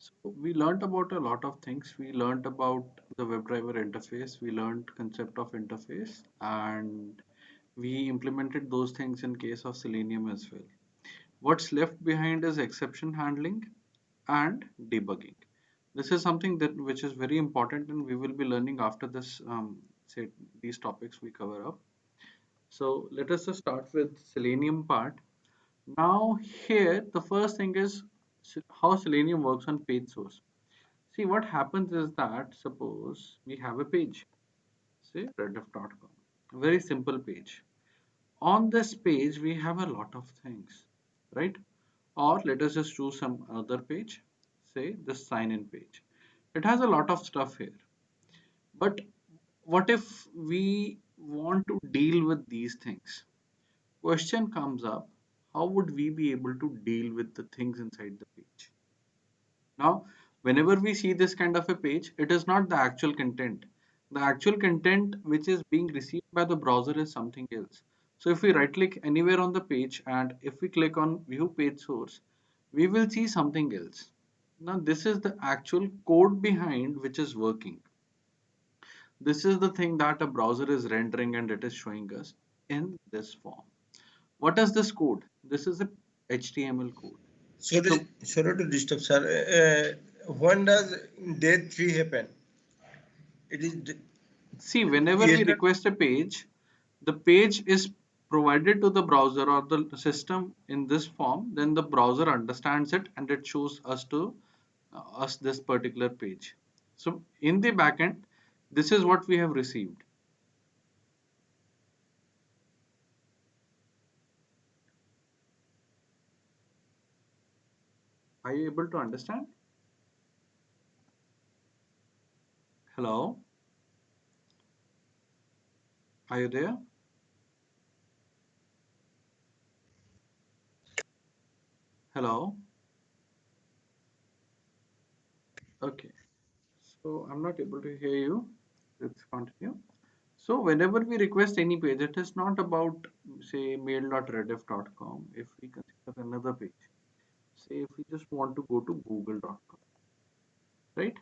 So we learned about a lot of things. We learned about the WebDriver interface. We learned concept of interface, and we implemented those things in case of Selenium as well. What's left behind is exception handling and debugging. This is something that which is very important, and we will be learning after this. Say these topics we cover up. So let us just start with Selenium part. Now here the first thing is how Selenium works on page source. See, what happens is that suppose we have a page, say rediff.com, a very simple page. On this page, we have a lot of things, right? Or let us just choose some other page, say the sign in page. It has a lot of stuff here. But what if we want to deal with these things? Question comes up, how would we be able to deal with the things inside the page? Now, whenever we see this kind of a page, it is not the actual content. The actual content which is being received by the browser is something else. So if we right click anywhere on the page and if we click on view page source, we will see something else. Now this is the actual code behind which is working. This is the thing that a browser is rendering and it is showing us in this form. What is this code? This is a HTML code. So Sorry to disturb, sir. When does day 3 happen? It is see, whenever we yesterday. request a page, the page is provided to the browser or the system in this form, then the browser understands it and it shows us to us this particular page. So in the backend, this is what we have received. Are you able to understand? Hello? Are you there? Hello? Okay. So I'm not able to hear you. Let's continue. So whenever we request any page, it is not about say mail.rediff.com. If we consider another page, say if we just want to go to google.com, right?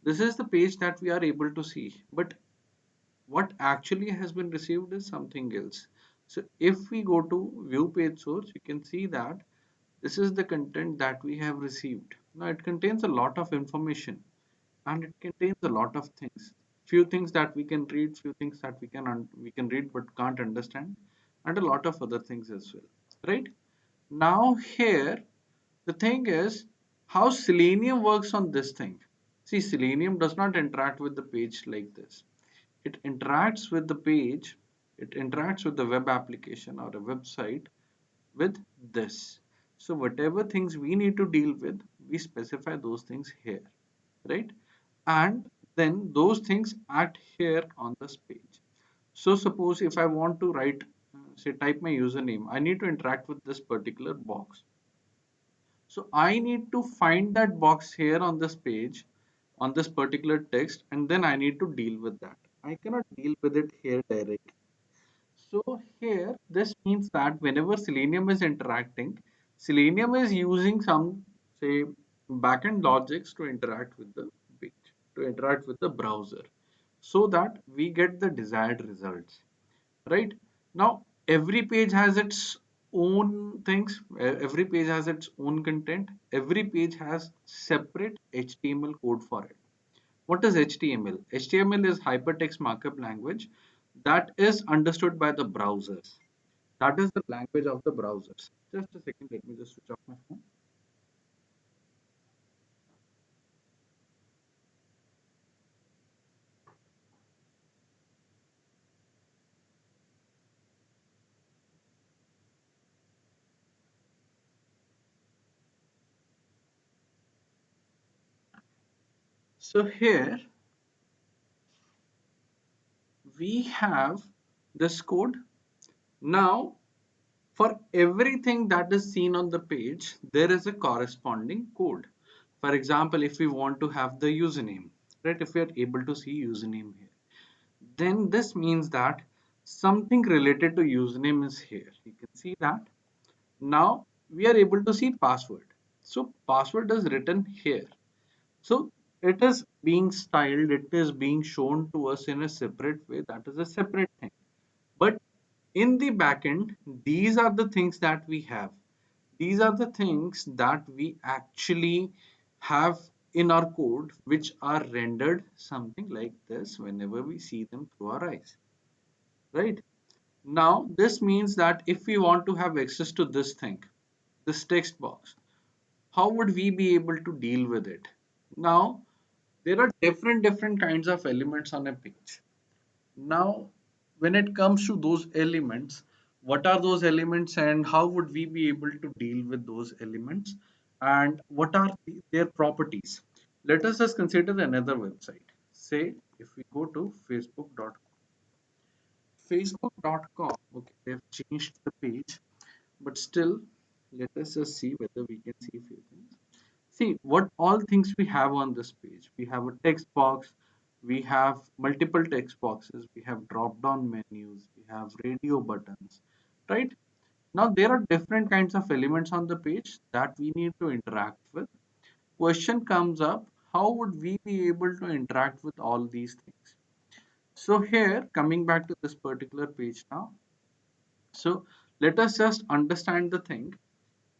This is the page that we are able to see, but what actually has been received is something else. So if we go to view page source, you can see that this is the content that we have received. Now it contains a lot of information and it contains a lot of things. Few things that we can read, few things that we can read but can't understand, and a lot of other things as well, right? Now here the thing is how Selenium works on this thing. See, Selenium does not interact with the page like this. It interacts with the page, it interacts with the web application or a website with this. So whatever things we need to deal with, we specify those things here, right? And then those things act here on this page. So suppose if I want to write, say type my username, I need to interact with this particular box. So I need to find that box here on this page, on this particular text, and then I need to deal with that. I cannot deal with it here directly. So here, this means that whenever Selenium is interacting, Selenium is using some, say, backend logics to interact with the page, to interact with the browser, so that we get the desired results, right? Now, every page has its own things, every page has its own content, every page has separate HTML code for it. What is HTML? HTML is hypertext markup language that is understood by the browsers. That is the language of the browsers. Just a second, let me just switch off my phone. So here we have this code. Now, for everything that is seen on the page, there is a corresponding code. For example, if we want to have the username, right? If we are able to see username here, then this means that something related to username is here. You can see that. Now we are able to see password. So password is written here. So it is being styled, it is being shown to us in a separate way. That is a separate thing. But in the backend, these are the things that we have. These are the things that we actually have in our code, which are rendered something like this whenever we see them through our eyes, right? Now, this means that if we want to have access to this thing, this text box, how would we be able to deal with it? Now, there are different kinds of elements on a page. Now, when it comes to those elements, what are those elements and how would we be able to deal with those elements and what are their properties? Let us just consider another website. Say if we go to facebook.com. Facebook.com, okay, they've changed the page, but still, let us just see whether we can see a few things. See what all things we have on this page. We have a text box, we have multiple text boxes, we have drop down menus, we have radio buttons, right? Now there are different kinds of elements on the page that we need to interact with. Question comes up, how would we be able to interact with all these things? So here, coming back to this particular page now. So let us just understand the thing.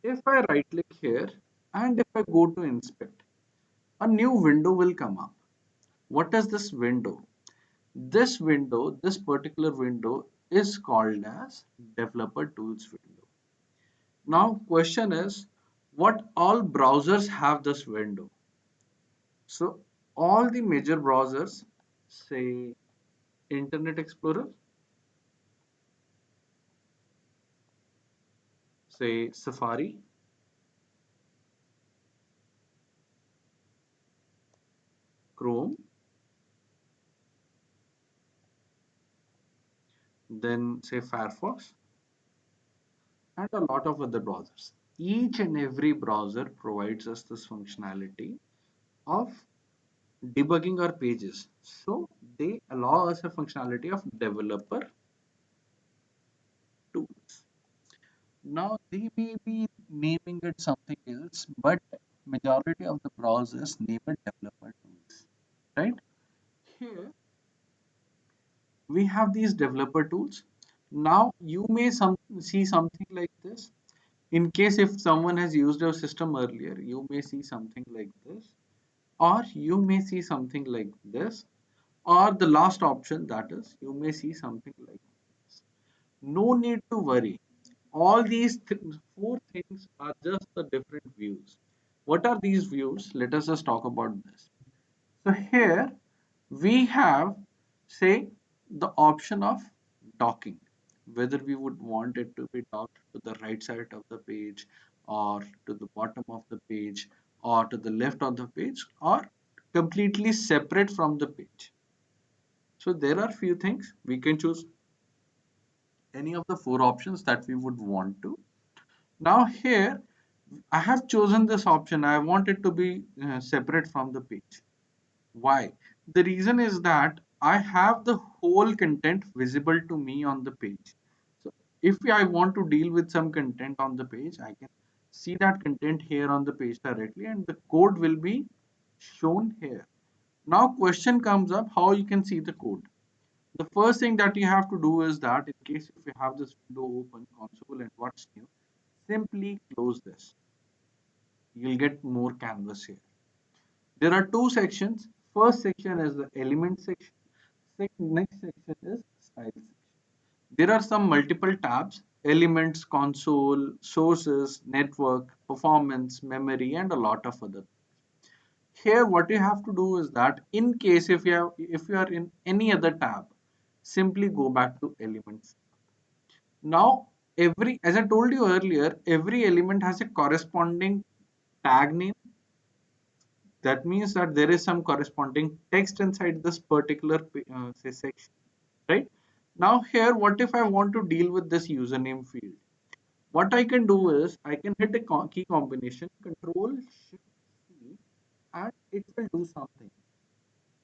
If I right click here and if I go to inspect, a new window will come up. What is this window? This window, this particular window is called as developer tools window. Now question is, what all browsers have this window? So all the major browsers, say Internet Explorer, say Safari, Chrome, then say Firefox, and a lot of other browsers. Each and every browser provides us this functionality of debugging our pages. So they allow us a functionality of developer tools. Now they may be naming it something else, but majority of the browsers name it developer tools. Right? Here we have these developer tools. Now you may see something like this. In case if someone has used your system earlier, you may see something like this, or you may see something like this, or the last option, that is you may see something like this. No need to worry. All these four things are just the different views. What are these views? Let us just talk about this. So here we have, say, the option of docking, whether we would want it to be docked to the right side of the page or to the bottom of the page or to the left of the page or completely separate from the page. So there are few things we can choose any of the four options that we would want to. Now here I have chosen this option. I want it to be separate from the page. Why? The reason is that I have the whole content visible to me on the page. So if I want to deal with some content on the page, I can see that content here on the page directly and the code will be shown here. Now question comes up how you can see the code. The first thing that you have to do is that in case if you have this window open console and what's new, simply close this. You'll get more canvas here. There are two sections. First section is the element section. Next section is style section. There are some multiple tabs: elements, console, sources, network, performance, memory, and a lot of other. Here, what you have to do is that in case if you are in any other tab, simply go back to elements. Now, as I told you earlier, every element has a corresponding tag name. That means that there is some corresponding text inside this particular say section, right? Now here, what if I want to deal with this username field? What I can do is I can hit a key combination, Control Shift C, and it will do something.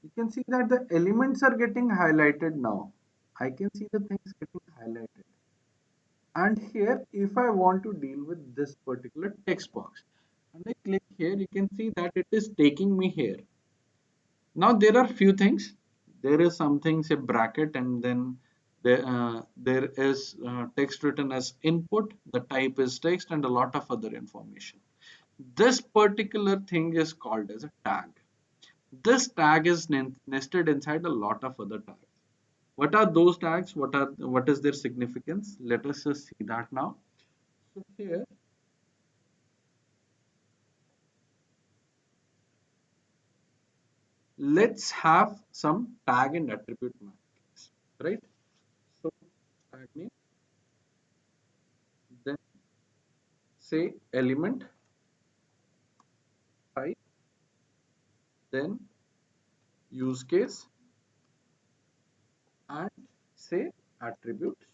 You can see that the elements are getting highlighted now. I can see the things getting highlighted. And here, if I want to deal with this particular text box, and I click here, you can see that it is taking me here. Now there are few things. There is something say bracket, and then there is text written as input. The type is text, and a lot of other information. This particular thing is called as a tag. This tag is nested inside a lot of other tags. What are those tags? What is their significance? Let us just see that now. So here, let's have some tag and attribute matrix, right? So tag name, then say element type, then use case, and say attributes.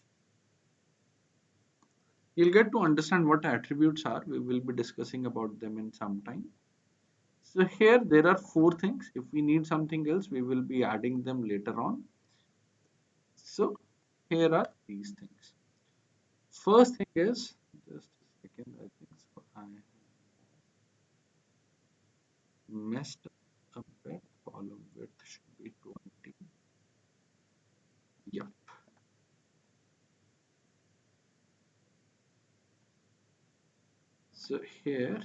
You'll get to understand what attributes are. We will be discussing about them in some time. So here there are four things. If we need something else, we will be adding them later on. So here are these things. First thing is, just a second, I think so. I messed up a bit. Column width should be 20. Yep. So here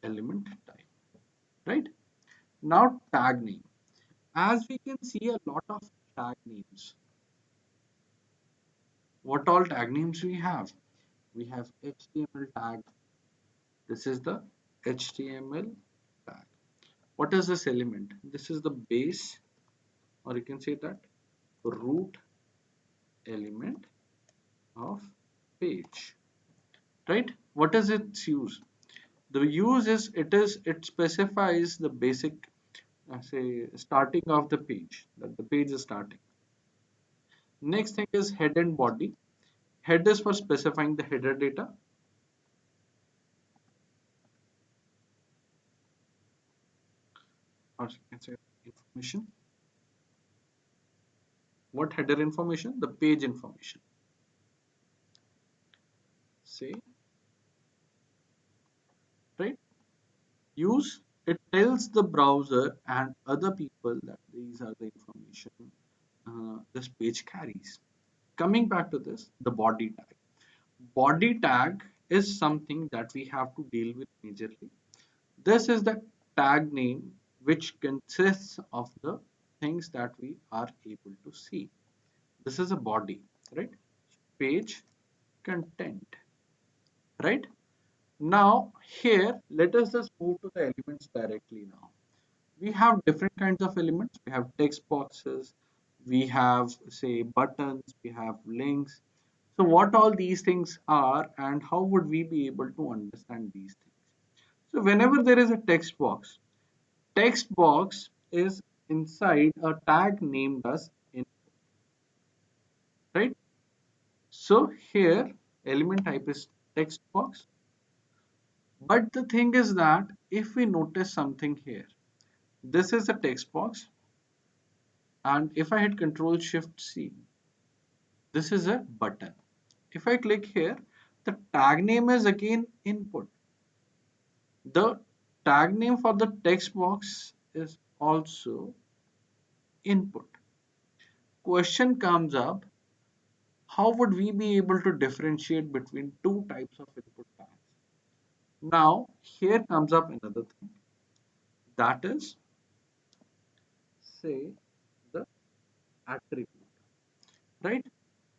element type, right? Now tag name. As we can see a lot of tag names. What all tag names we have? We have HTML tag. This is the HTML tag. What is this element? This is the base, or you can say that root element of page, right? What is its use? The use is it specifies the basic say starting of the page, that the page is starting. Next thing is head and body. Head is for specifying the header data, or you can say information. What header information? The page information. Say, right? Use, it tells the browser and other people that these are the information this page carries. Coming back to this, the body tag. Body tag is something that we have to deal with majorly. This is the tag name which consists of the things that we are able to see. This is a body, right? Page content, right? Now here, let us just move to the elements directly now. We have different kinds of elements. We have text boxes, we have say buttons, we have links. So what all these things are and how would we be able to understand these things? So whenever there is a text box is inside a tag named as input, right? So here element type is text box. But the thing is that if we notice something here, this is a text box, and if I hit Control Shift C, this is a button. If I click here, the tag name is again input. The tag name for the text box is also input. Question comes up, how would we be able to differentiate between two types of input tags? Now, here comes up another thing, that is, say, the attribute, right?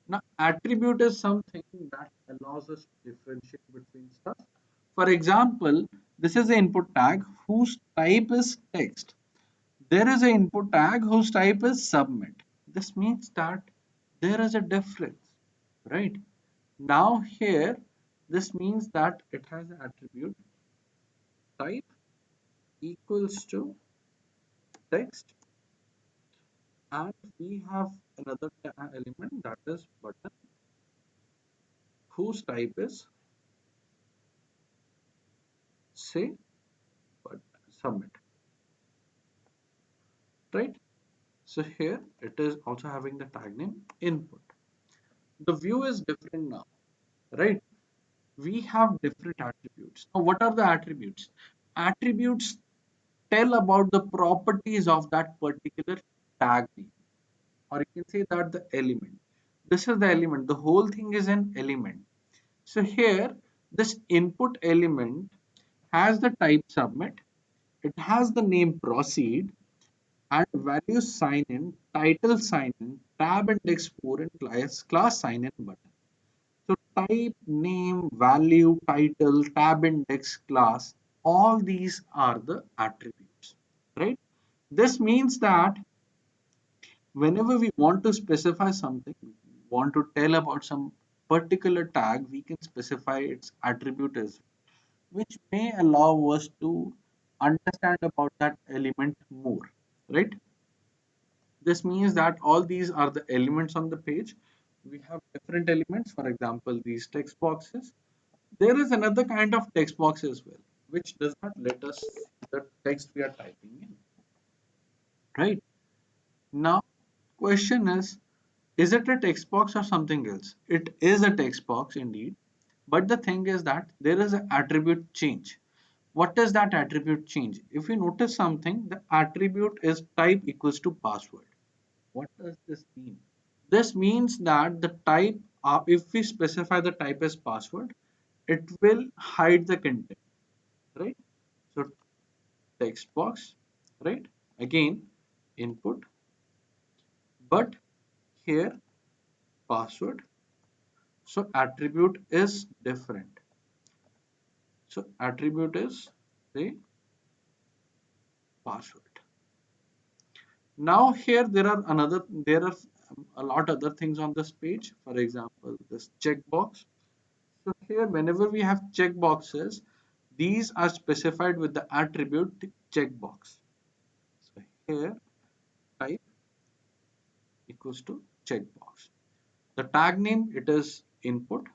Now, attribute is something that allows us to differentiate between stuff. For example, this is an input tag whose type is text. There is an input tag whose type is submit. This means that there is a difference, right? Now here, this means that it has an attribute type equals to text, and we have another element that is button whose type is say but submit, right? So here it is also having the tag name input. The view is different now, right? we have different attributes. Now, what are the attributes? Attributes tell about the properties of that particular tag name, or you can say that the element. This is the element. The whole thing is an element. So here, this input element has the type submit, it has the name proceed, and value sign in, title sign in, tab index 4, and class sign in button. So type, name, value, title, tab index, class, all these are the attributes, right? This means that whenever we want to specify something, want to tell about some particular tag, we can specify its attribute as well, which may allow us to understand about that element more, right? This means that all these are the elements on the page. We have different elements, for example, these text boxes. There is another kind of text box as well, which does not let us see the text we are typing in, right? Now, question is it a text box or something else? It is a text box indeed, but the thing is that there is an attribute change. What does that attribute change? If you notice something, the attribute is type equals to password. What does this mean? This means that the type, if we specify the type as password, it will hide the content, right? So text box, right? Again, input, but here password. So attribute is different. So attribute is the password. Now here there are a lot other things on this page. For example, this checkbox. So here, whenever we have checkboxes, these are specified with the attribute checkbox. So here, type equals to checkbox. The tag name, it is input.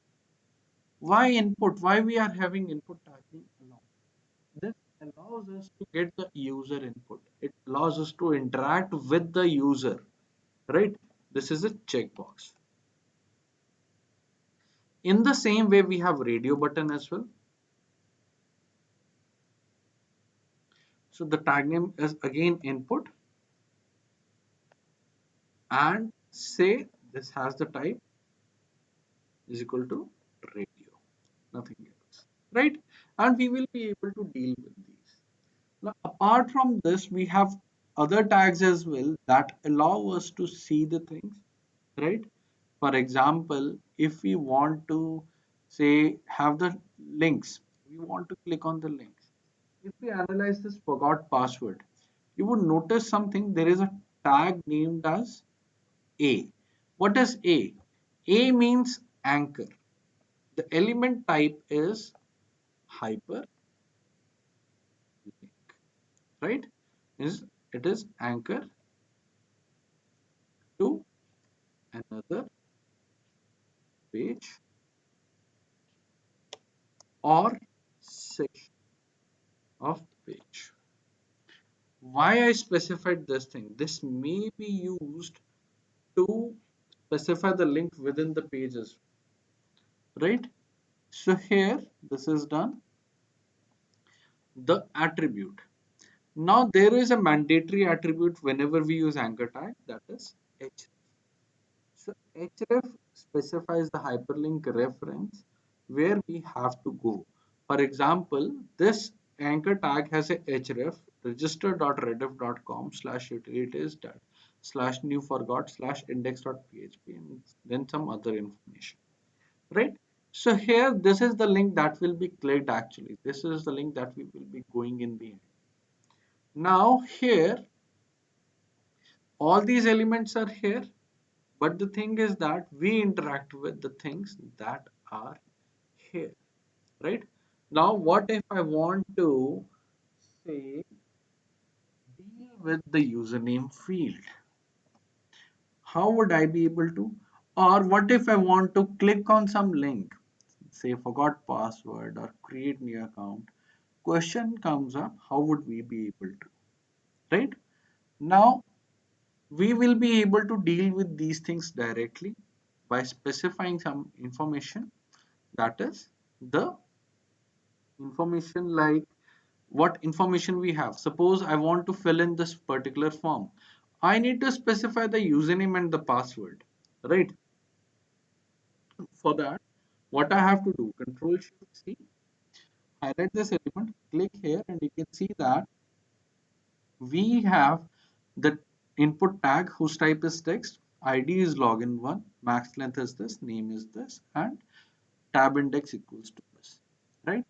Why input? Why we are having input tag name along? This allows us to get the user input. It allows us to interact with the user, right? This is a checkbox. In the same way, we have radio button as well. So the tag name is again input and say this has the type is equal to radio, nothing else, right? And we will be able to deal with these. Now, apart from this, we have other tags as well that allow us to see the things, right? For example, if we want to say have the links, we want to click on the links. If we analyze this forgot password, you would notice something. There is a tag named as A. What is A? A means anchor. The element type is hyperlink, right? Is it is anchor to another page or section of the page. Why I specified this thing? This may be used to specify the link within the pages, right? So here this is done. The attribute. Now there is a mandatory attribute whenever we use anchor tag, that is href. So href specifies the hyperlink reference where we have to go. For example, this anchor tag has a href register.rediff.com slash utilities slash new forgot slash index.php and then some other information, right? So here this is the link that will be clicked actually. This is the link that we will be going in the end. Now here all these elements are here, but the thing is that we interact with the things that are here, right? Now what if I want to say deal with the username field? How would I be able to? Or what if I want to click on some link, say forgot password or create new account? Question comes up, how would we be able to, right? Now we will be able to deal with these things directly by specifying some information, that is the information, like what information we have. Suppose I want to fill in this particular form. I need to specify the username and the password, right? For that, what I have to do, Control Shift C, highlight this element, click here, and you can see that we have the input tag whose type is text, ID is login1, max length is this, name is this, and tab index equals to this, right?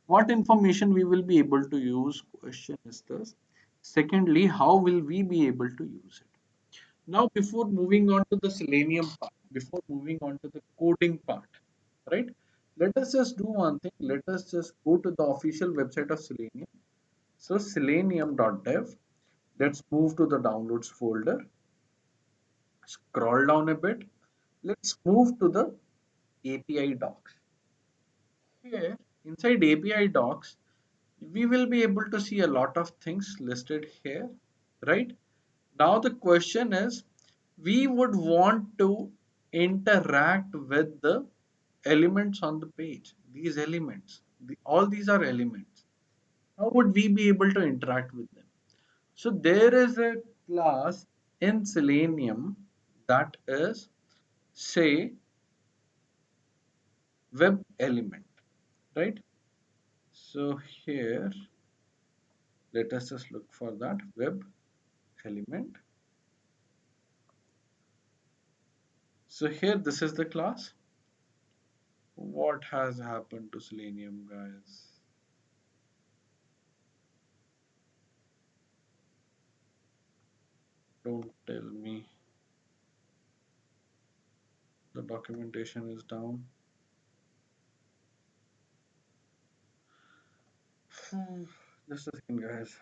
What information we will be able to use? Question is this. Secondly, how will we be able to use it? Now, before moving on to the Selenium part, before moving on to the coding part, right? Let us just do one thing. Let us just go to the official website of Selenium. So selenium.dev. Let's move to the downloads folder. Scroll down a bit. Let's move to the API docs. Here, inside API docs, we will be able to see a lot of things listed here, right? Now the question is, we would want to interact with the elements on the page. These elements, all these are elements. How would we be able to interact with them? So there is a class in Selenium that is, say, web element, right? So here, let us just look for that web element. So here, this is the class. What has happened to Selenium, guys? Don't tell me the documentation is down. Just a second, guys.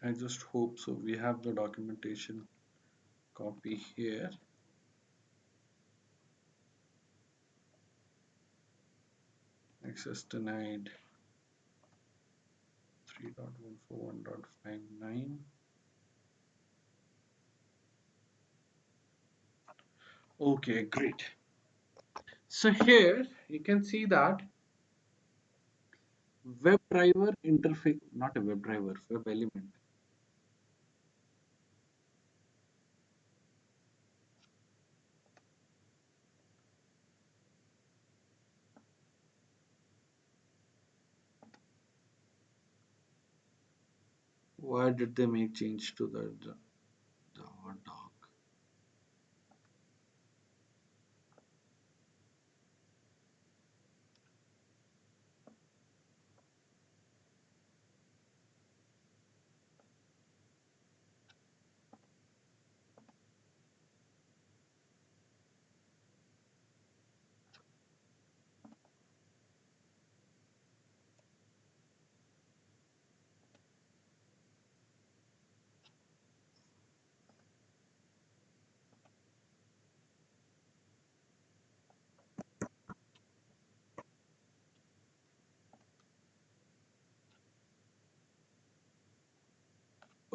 I just hope so. We have the documentation copy here. Access denied 3.141.59. Okay, great. So here you can see that WebDriver interface, not a WebDriver, web element. Why did they make change to the Java doc?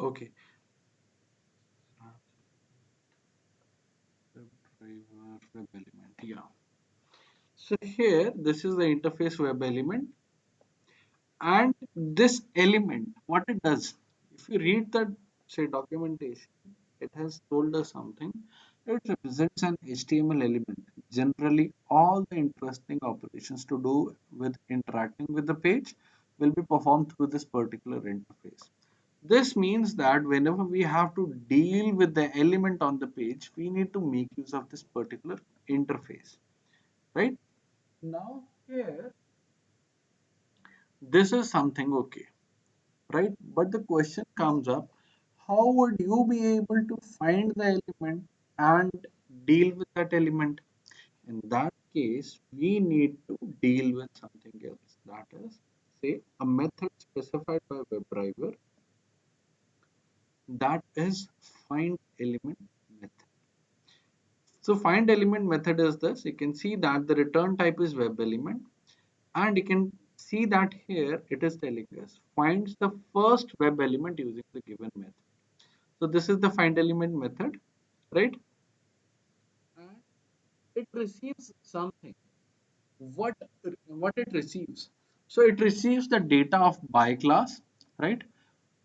Okay, WebDriver web element. Yeah. So here, this is the interface web element, and this element, what it does, if you read the say documentation, it has told us something. It represents an HTML element. Generally, all the interesting operations to do with interacting with the page will be performed through this particular interface. This means that whenever we have to deal with the element on the page, we need to make use of this particular interface, right? Now here, this is something okay, right? But the question comes up, how would you be able to find the element and deal with that element? In that case, we need to deal with something else. That is, say a method specified by WebDriver, that is find element method. So find element method is this. You can see that the return type is web element, and you can see that here it is telling us finds the first web element using the given method. So this is the find element method, right? And it receives something. What what it receives? So it receives the data of by class, right?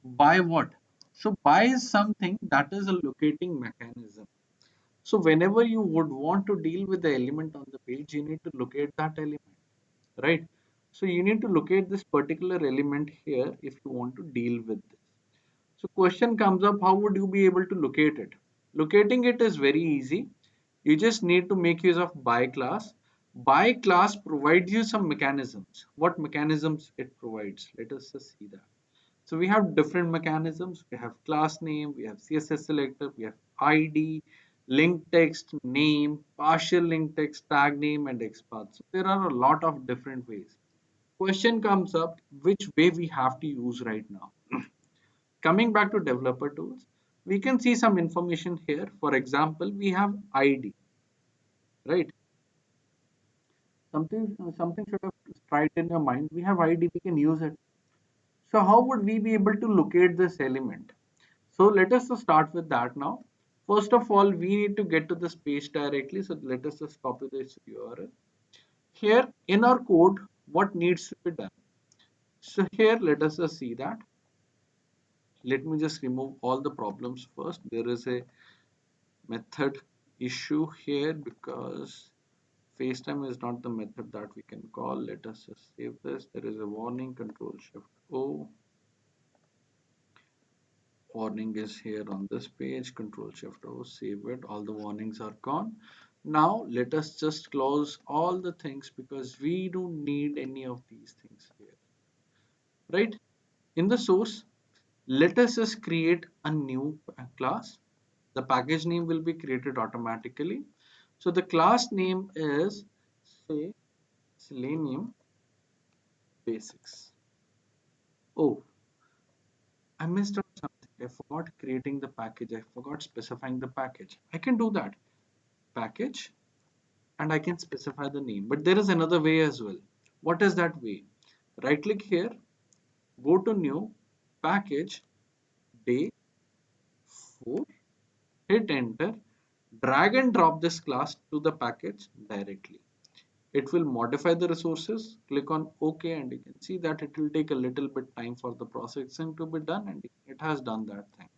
By what? So by is something that is a locating mechanism. So whenever you would want to deal with the element on the page, you need to locate that element, right? So you need to locate this particular element here if you want to deal with this. So question comes up, how would you be able to locate it? Locating it is very easy. You just need to make use of by class. By class provides you some mechanisms. What mechanisms it provides? Let us just see that. So we have different mechanisms. We have class name, we have CSS selector, we have ID, link text, name, partial link text, tag name, and XPath. So there are a lot of different ways. Question comes up, which way we have to use right now? Coming back to developer tools, we can see some information here. For example, we have ID, right? Something should have tried in your mind. We have ID, we can use it. So how would we be able to locate this element? So let us just start with that now. First of all, we need to get to this page directly. So let us just copy this URL. Here in our code, what needs to be done? So here, let us just see that. Let me just remove all the problems first. There is a method issue here because FaceTime is not the method that we can call. Let us just save this. There is a warning, Control Shift O. Warning is here on this page, Control Shift O, save it. All the warnings are gone. Now let us just close all the things because we don't need any of these things here, right? In the source, let us just create a new class. The package name will be created automatically. So the class name is, say, Selenium Basics. Oh, I missed out something. I forgot creating the package. I forgot specifying the package. I can do that. Package, and I can specify the name. But there is another way as well. What is that way? Right click here, go to new, package, day 4, hit enter, drag and drop this class to the package directly. It will modify the resources, click on OK, and you can see that it will take a little bit time for the processing to be done, and it has done that thing.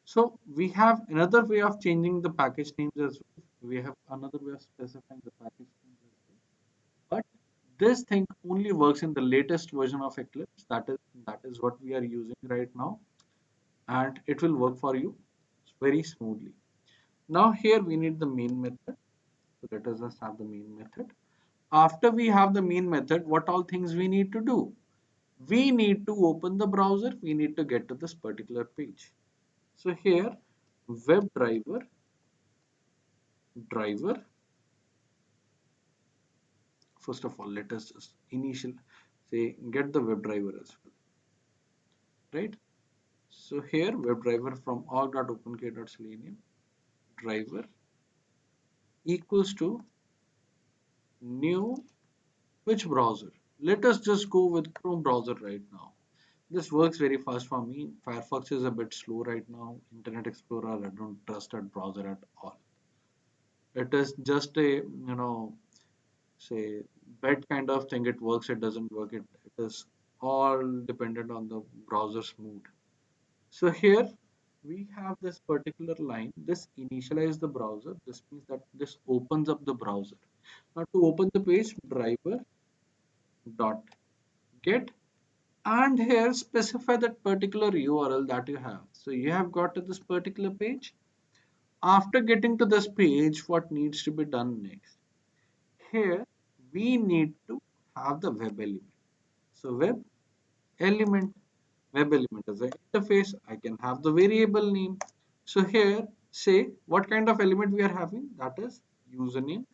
So we have another way of changing the package names as well. We have another way of specifying the package names as well. But this thing only works in the latest version of Eclipse. That is what we are using right now, and it will work for you very smoothly. Now here we need the main method. So let us just have the main method. After we have the main method, what all things we need to do? We need to open the browser. We need to get to this particular page. So here, WebDriver. First of all, let us just initial say get the WebDriver as well, right? So here WebDriver from org.openkey.selenium driver equals to new which browser? Let us just go with Chrome browser right now. This works very fast for me. Firefox is a bit slow right now. Internet Explorer, I don't trust that browser at all. It is just a, say, bed kind of thing. It works, it doesn't work. It is all dependent on the browser's mood. So here we have this particular line. This initialize the browser. This means that this opens up the browser. Now to open the page, driver dot get, and here specify that particular URL that you have. So you have got to this particular page. After getting to this page, what needs to be done next? Here we need to have the web element. So element, web element as an interface. I can have the variable name. So here say what kind of element we are having, that is username.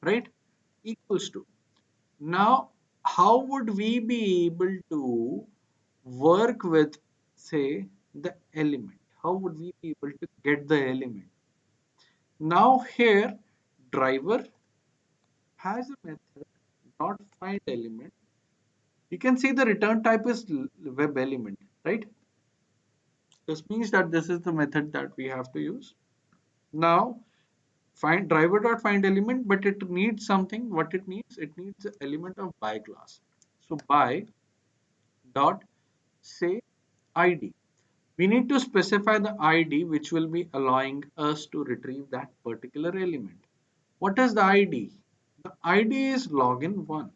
right? Equals to. Now, how would we be able to work with, say, the element? How would we be able to get the element? Now here, driver has a method dot find element. You can see the return type is web element, right? This means that this is the method that we have to use. Now find driver dot find element, but it needs something. What it needs? It needs the element of by class. So by dot say ID. We need to specify the ID which will be allowing us to retrieve that particular element. What is the ID? The ID is login 1,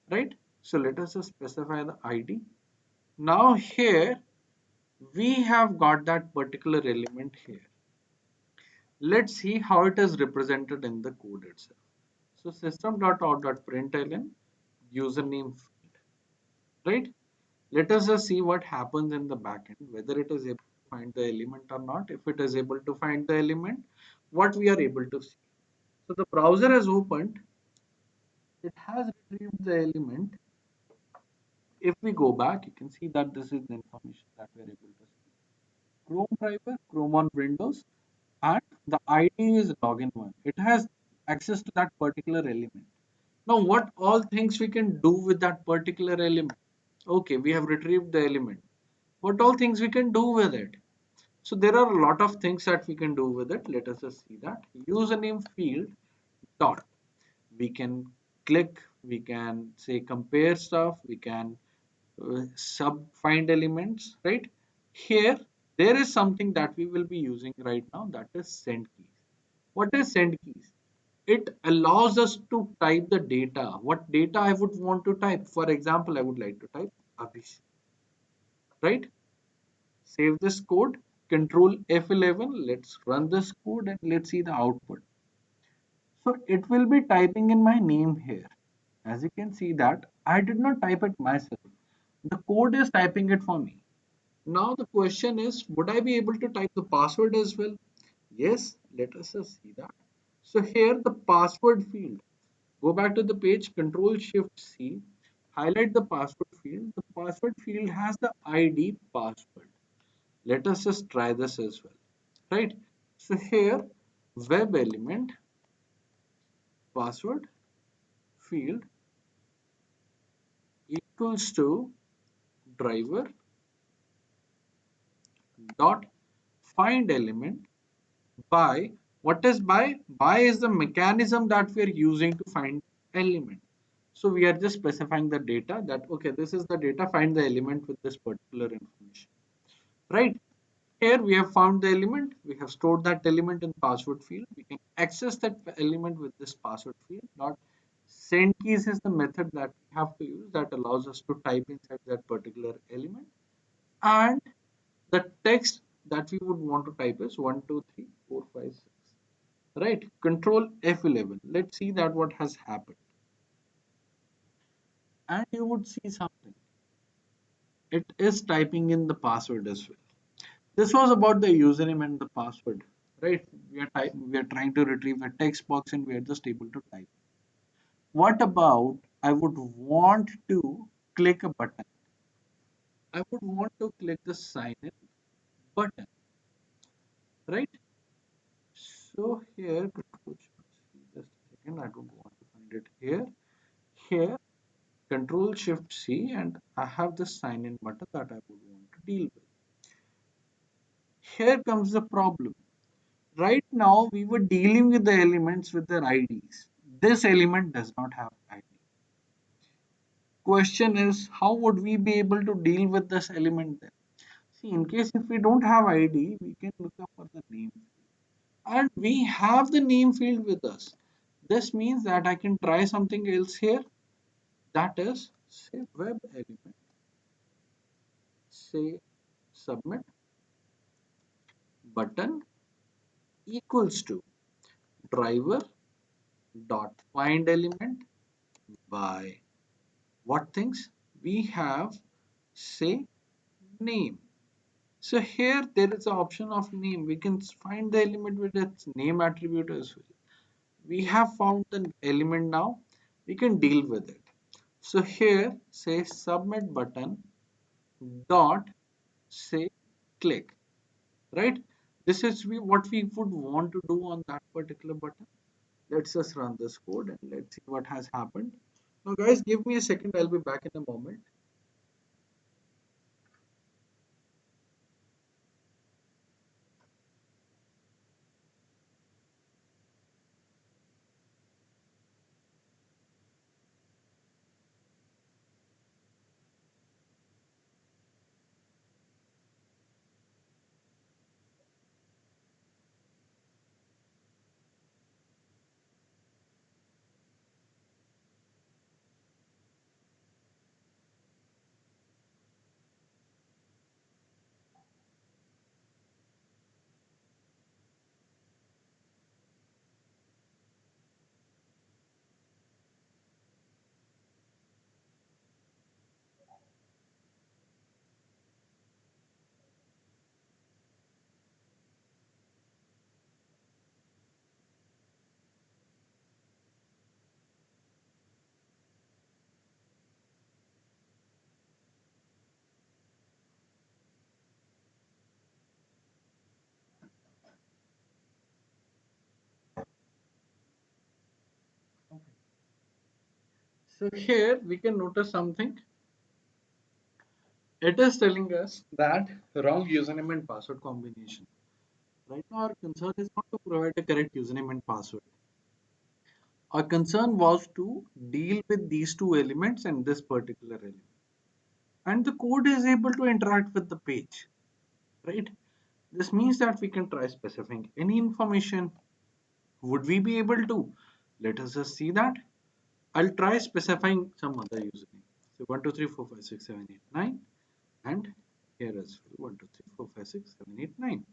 right? So let us just specify the ID. Now here we have got that particular element here. Let's see how it is represented in the code itself. So system.out.println username field, right? Let us just see what happens in the backend, whether it is able to find the element or not. If it is able to find the element, what we are able to see. So the browser has opened, it has retrieved the element. If we go back, you can see that this is the information that we are able to see. Chrome driver, Chrome on Windows, and the ID is login1. It has access to that particular element. Now, what all things we can do with that particular element? Okay, we have retrieved the element. What all things we can do with it? So there are a lot of things that we can do with it. Let us just see that. Username field dot. We can click, we can say compare stuff, we can sub find elements, right? Here, there is something that we will be using right now, that is send keys. What is send keys? It allows us to type the data. What data I would want to type? For example, I would like to type Abhishek, right? Save this code, control F11. Let's run this code and let's see the output. So it will be typing in my name here. As you can see that I did not type it myself. The code is typing it for me. Now the question is, would I be able to type the password as well? Yes, let us just see that. So here the password field. Go back to the page, Control Shift C, highlight the password field. The password field has the ID password. Let us just try this as well, right? So here, web element password field equals to driver dot find element by. What is by? By is the mechanism that we are using to find element. So we are just specifying the data that okay, this is the data, find the element with this particular information, right? Here we have found the element, we have stored that element in password field. We can access that element with this password field. Dot send keys is the method that we have to use that allows us to type inside that particular element. And the text that we would want to type is 1, 2, 3, 4, 5, 6. Right? Control F11. Let's see that what has happened. And you would see something. It is typing in the password as well. This was about the username and the password, right? We are trying to retrieve a text box and we are just able to type. What about I would want to click a button? I would want to click the sign in button, right? So here, just a second, I don't want to find it here. Here, Control Shift C, and I have the sign in button that I would want to deal with. Here comes the problem. Right now, we were dealing with the elements with their IDs. This element does not have ID. Question is, how would we be able to deal with this element then? See, in case if we don't have ID, we can look up for the name. And we have the name field with us. This means that I can try something else here. That is, say web element, say submit button equals to driver dot find element by what things we have, say name. So here there is an option of name. We can find the element with its name attribute as well. We have found an element now. We can deal with it. So here say submit button dot say click, right? This is what we would want to do on that particular button. Let's just run this code and let's see what has happened. Now guys, give me a second. I'll be back in a moment. So here we can notice something. It is telling us that wrong username and password combination. Right now, our concern is not to provide a correct username and password. Our concern was to deal with these two elements and this particular element. And the code is able to interact with the page, right? This means that we can try specifying any information. Would we be able to? Let us just see that. I'll try specifying some other username. So 1, 2, 3, 4, 5, 6, 7, 8, 9, and here as well 1, 2, 3, 4, 5, 6, 7, 8, 9.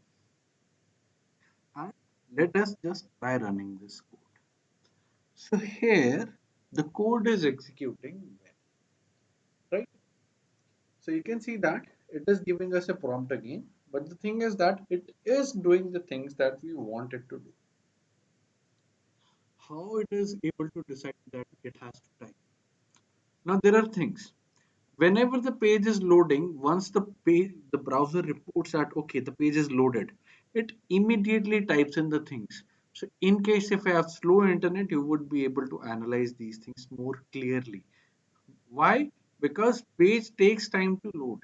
And let us just try running this code. So here the code is executing well, right? So you can see that it is giving us a prompt again, but the thing is that it is doing the things that we want it to do. How it is able to decide that it has to type? Now there are things. Whenever the page is loading, once the browser reports that okay, the page is loaded, it immediately types in the things. So in case if I have slow internet, you would be able to analyze these things more clearly. Why? Because page takes time to load.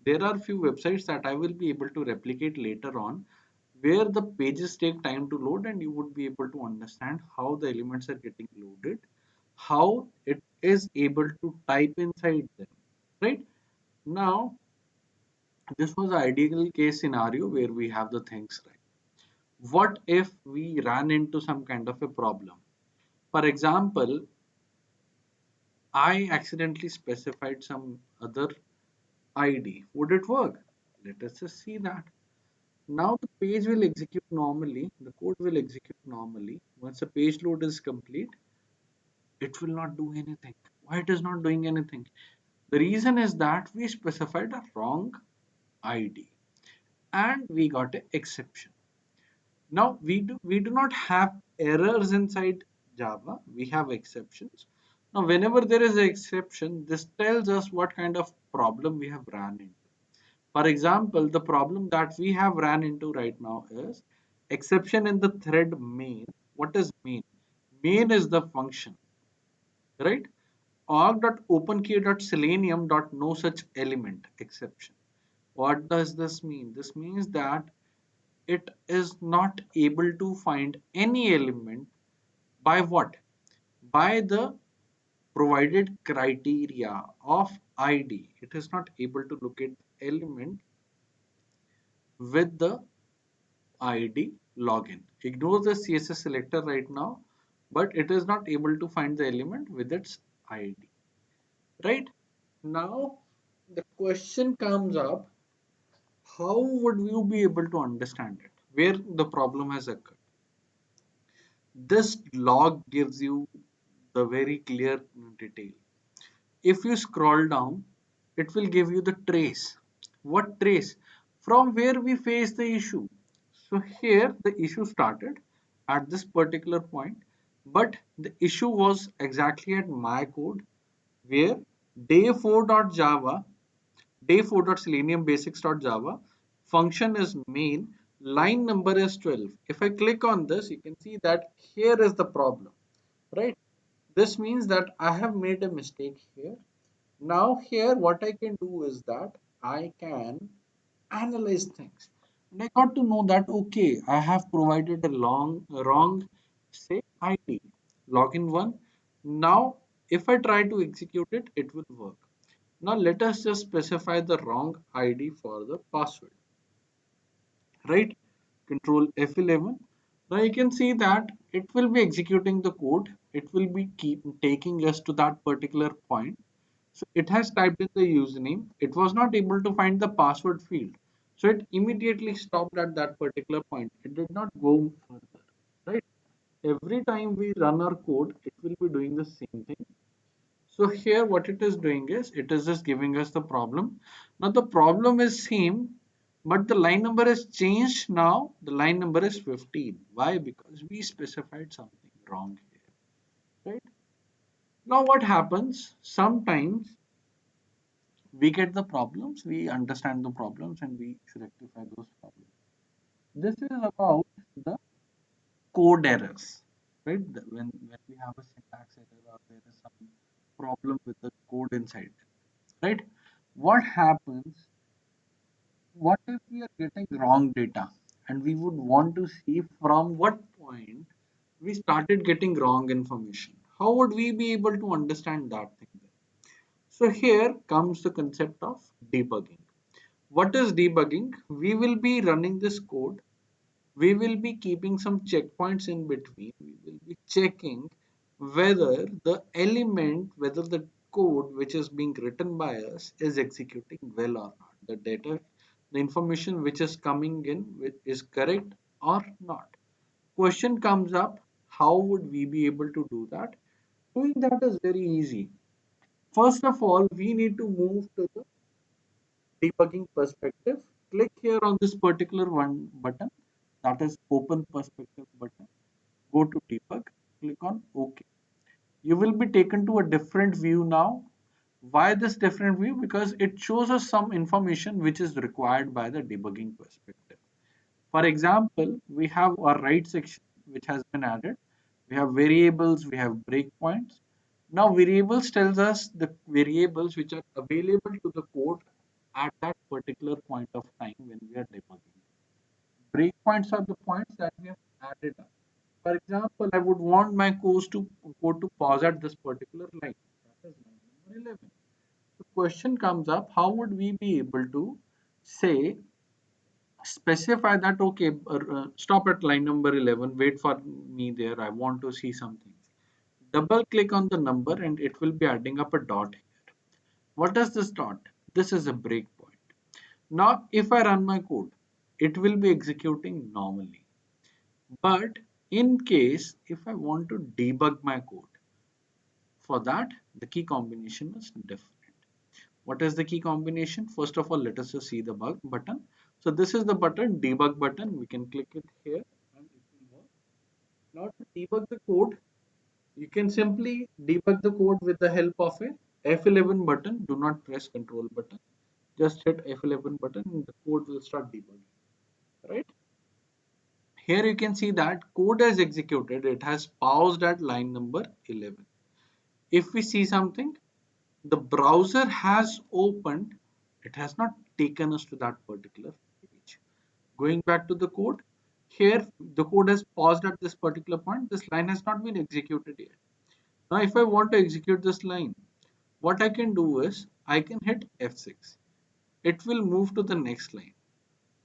There are few websites that I will be able to replicate later on where the pages take time to load and you would be able to understand how the elements are getting loaded, how it is able to type inside them, right? Now, this was the ideal case scenario where we have the things right. What if we ran into some kind of a problem? For example, I accidentally specified some other ID. Would it work? Let us just see that. Now the page will execute normally, the code will execute normally. Once the page load is complete, it will not do anything. Why it is not doing anything? The reason is that we specified a wrong ID and we got an exception. Now we do not have errors inside Java, we have exceptions. Now whenever there is an exception, this tells us what kind of problem we have ran into. For example, the problem that we have ran into right now is exception in the thread main. What is main? Main is the function, right? org.openkey.selenium.no such element exception. What does this mean? This means that it is not able to find any element by what? By the provided criteria of ID. It is not able to locate the element with the ID login. Ignore the CSS selector right now, but it is not able to find the element with its ID. Right? Now, the question comes up, how would you be able to understand it? Where the problem has occurred? This log gives you the very clear detail. If you scroll down, it will give you the trace. What trace? From where we face the issue. So here the issue started. at this particular point, but the issue was exactly at my code where day4.java, day4.selenium-basics.java function is main, line number is 12. If I click on this, you can see that here is the problem, right? This means that I have made a mistake here. Now here what I can do is that I can analyze things. And I got to know that okay, I have provided a wrong say ID login one. Now if I try to execute it, it will work. Now let us just specify the wrong ID for the password, right? Control F11. Now you can see that it will be executing the code. It will be keep taking us to that particular point. So it has typed in the username. It was not able to find the password field. So it immediately stopped at that particular point. It did not go further, right? Every time we run our code, it will be doing the same thing. So here what it is doing is it is just giving us the problem. Now the problem is same, but the line number is changed now. The line number is 15. Why? Because we specified something wrong here, right? Now what happens? Sometimes we get the problems, we understand the problems, and we rectify those problems. This is about the code errors, right? When we have a syntax error or there is some problem with the code inside, right? What happens? What if we are getting wrong data and we would want to see from what point we started getting wrong information? How would we be able to understand that thing then? So here comes the concept of debugging. What is debugging? We will be running this code. We will be keeping some checkpoints in between. We will be checking whether the element, whether the code which is being written by us is executing well or not. The data, the information which is coming in is correct or not. Question comes up, how would we be able to do that? Doing that is very easy. First of all, we need to move to the debugging perspective. Click here on this particular one button, that is open perspective button. Go to debug, click on OK. You will be taken to a different view now. Why this different view? Because it shows us some information which is required by the debugging perspective. For example, we have our write section which has been added. We have variables, we have breakpoints. Now variables tells us the variables which are available to the code at that particular point of time when we are debugging. Breakpoints are the points that we have added up. For example, I would want my code to pause at this particular line. That is line number 11. The question comes up, how would we be able to say specify that okay, stop at line number 11, wait for me there, I want to see something. Double click on the number and it will be adding up a dot here. What is this dot? This is a breakpoint. Now if I run my code, it will be executing normally, but in case if I want to debug my code, for that the key combination is different. What is the key combination? First of all, let us just see the bug button. So this is the button, debug button. We can click it here and it will work. Now to debug the code, you can simply debug the code with the help of a F11 button. Do not press control button. Just hit F11 button and the code will start debugging. Right? Here you can see that code is executed. It has paused at line number 11. If we see something, the browser has opened, it has not taken us to that particular page. Going back to the code, here the code has paused at this particular point. This line has not been executed yet. Now if I want to execute this line, what I can do is I can hit F6. It will move to the next line.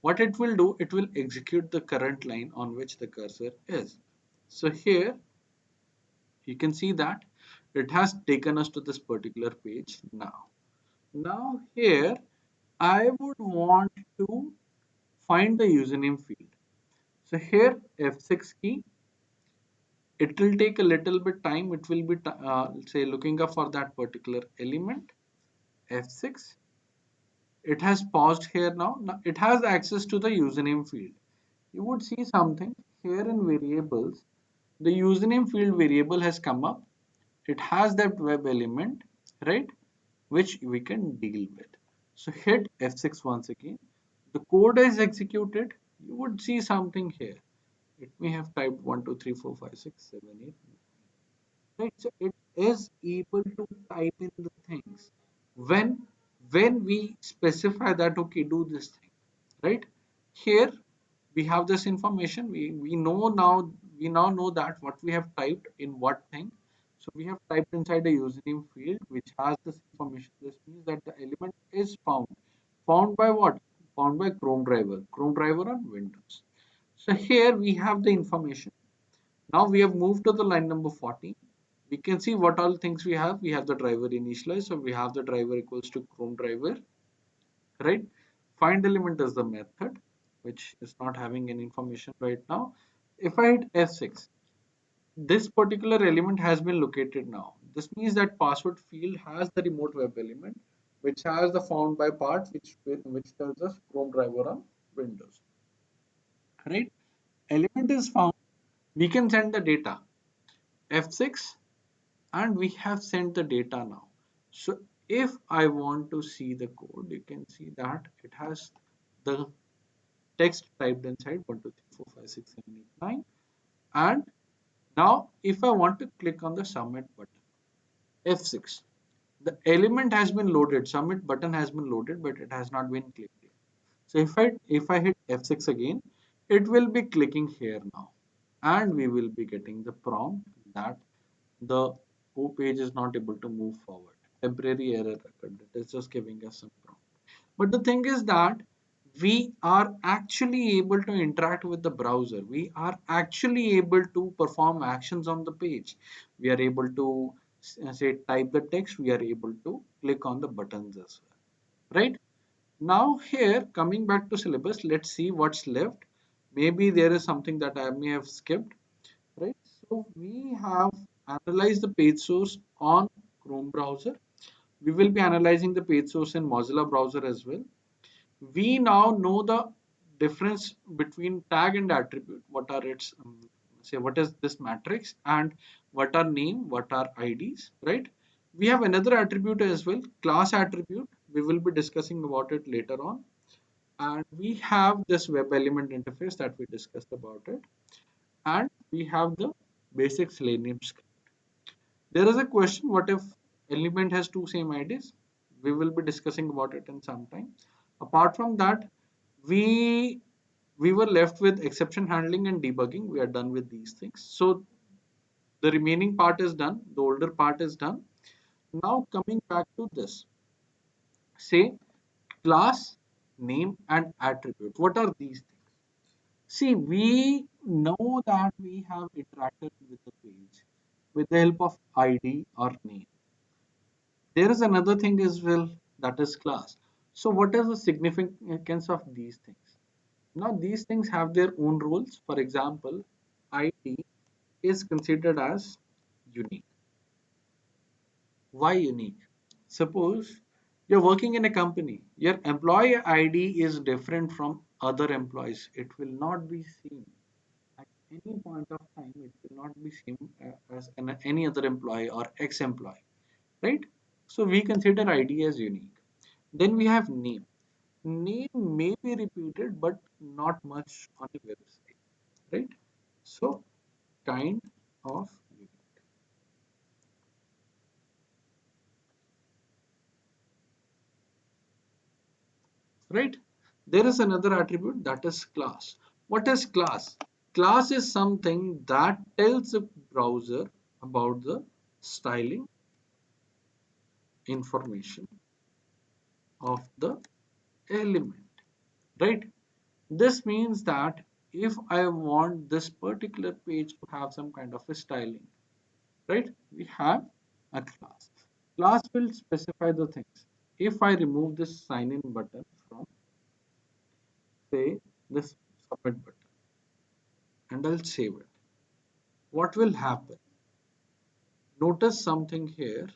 What it will do, it will execute the current line on which the cursor is. So here you can see that it has taken us to this particular page now. Now here I would want to find the username field. So here F6 key, it will take a little bit time. It will be say looking up for that particular element. F6. It has paused here now. Now it has access to the username field. You would see something. here in variables, the username field variable has come up. It has that web element, right, which we can deal with. So hit F6 once again. The code is executed. You would see something here. It may have typed 1, 2, 3, 4, 5, 6, 7, 8, right? So it is able to type in the things when we specify that, okay, do this thing, right? Here we have this information. We know now, we now know that what we have typed in what thing. So we have typed inside the username field which has this information. This means that the element is found by what? Found by Chrome driver on Windows. So here we have the information. Now we have moved to the line number 14. We can see what all things we have. We have the driver initialized, so we have the driver equals to Chrome driver, right? Find element is the method, which is not having any information right now. If I hit F6, this particular element has been located now. This means that password field has the remote web element, which has the found by part, which tells us Chrome driver on Windows, right? Element is found. We can send the data. F6, and we have sent the data now. So if I want to see the code, you can see that it has the text typed inside 1, 2, 3, 4, 5, 6, 7, 8, 9. And now if I want to click on the submit button, F6, the element has been loaded, submit button has been loaded, but it has not been clicked yet. So if I hit F6 again, it will be clicking here now, and we will be getting the prompt that the page is not able to move forward. Temporary error occurred. It is just giving us some prompt. But the thing is that we are actually able to interact with the browser. We are actually able to perform actions on the page. We are able to say type the text. We are able to click on the buttons as well. Right? Now here, coming back to syllabus, let's see what's left. Maybe there is something that I may have skipped, right? So we have analyzed the page source on Chrome browser. We will be analyzing the page source in Mozilla browser as well. We now know the difference between tag and attribute. What are its, say, what is this matrix, and what are name, what are IDs, right? We have another attribute as well, class attribute. We will be discussing about it later on. And we have this web element interface that we discussed about it. And we have the basic Selenium script. There is a question, what if element has two same IDs? We will be discussing about it in some time. Apart from that, we we were left with exception handling and debugging. We are done with these things. So the remaining part is done. The older part is done. Now coming back to this, say class, name, and attribute. What are these things? See, we know that we have interacted with the page with the help of ID or name. There is another thing as well, that is class. So what is the significance of these things? Now these things have their own rules. For example, ID is considered as unique. Why unique? Suppose you're working in a company, your employee ID is different from other employees. It will not be seen at any point of time. It will not be seen as any other employee or ex-employee, right? So we consider ID as unique. Then we have name. Name may be repeated, but not much on a website, right? So kind of unique, right? There is another attribute, that is class. What is class? Class is something that tells the browser about the styling information of the element, right? This means that if I want this particular page to have some kind of a styling, right, we have a class. Class will specify the things. If I remove this sign in button from, say, this submit button, and I'll save it, what will happen? Notice something here.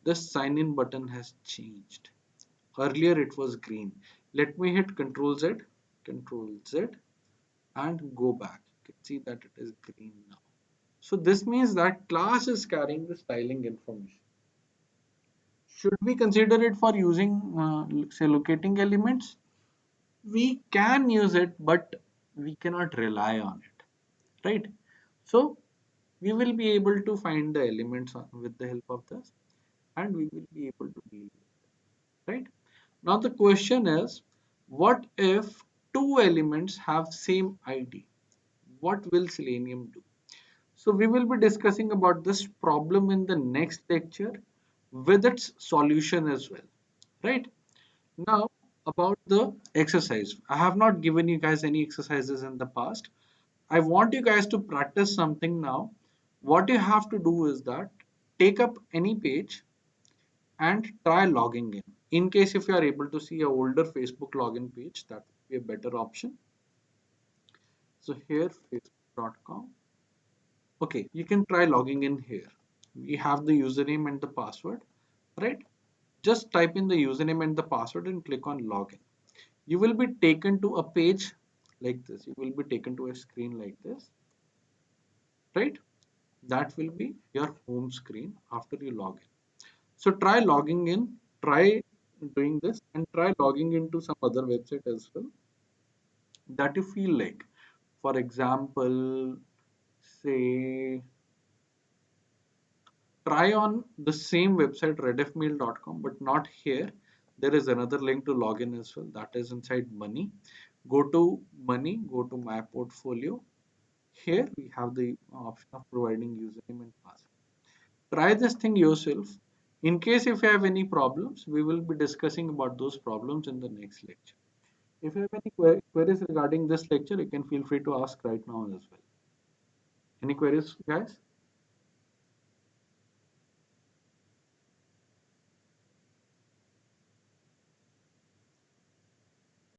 This sign in button has changed. Earlier it was green. Let me hit Control Z, Control Z, and go back. You can see that it is green now. So this means that class is carrying the styling information. Should we consider it for using, say, locating elements? We can use it, but we cannot rely on it, right? So we will be able to find the elements with the help of this, and we will be able to deal with it, right? Now the question is, what if two elements have same ID? What will Selenium do? So we will be discussing about this problem in the next lecture with its solution as well, right? Now about the exercise. I have not given you guys any exercises in the past. I want you guys to practice something now. What you have to do is that take up any page and try logging in. In case if you are able to see a older Facebook login page, that would be a better option. So here facebook.com. Okay, you can try logging in here. We have the username and the password, right? Just type in the username and the password and click on login. You will be taken to a page like this. You will be taken to a screen like this, right? That will be your home screen after you log in. So try logging in, try doing this, and try logging into some other website as well that you feel like. For example, say try on the same website rediffmail.com, but not here. There is another link to log in as well, that is inside money. Go to money, go to my portfolio. Here we have the option of providing username and password. Try this thing yourself. In case if you have any problems, we will be discussing about those problems in the next lecture. If you have any queries regarding this lecture, you can feel free to ask right now as well. Any queries, guys?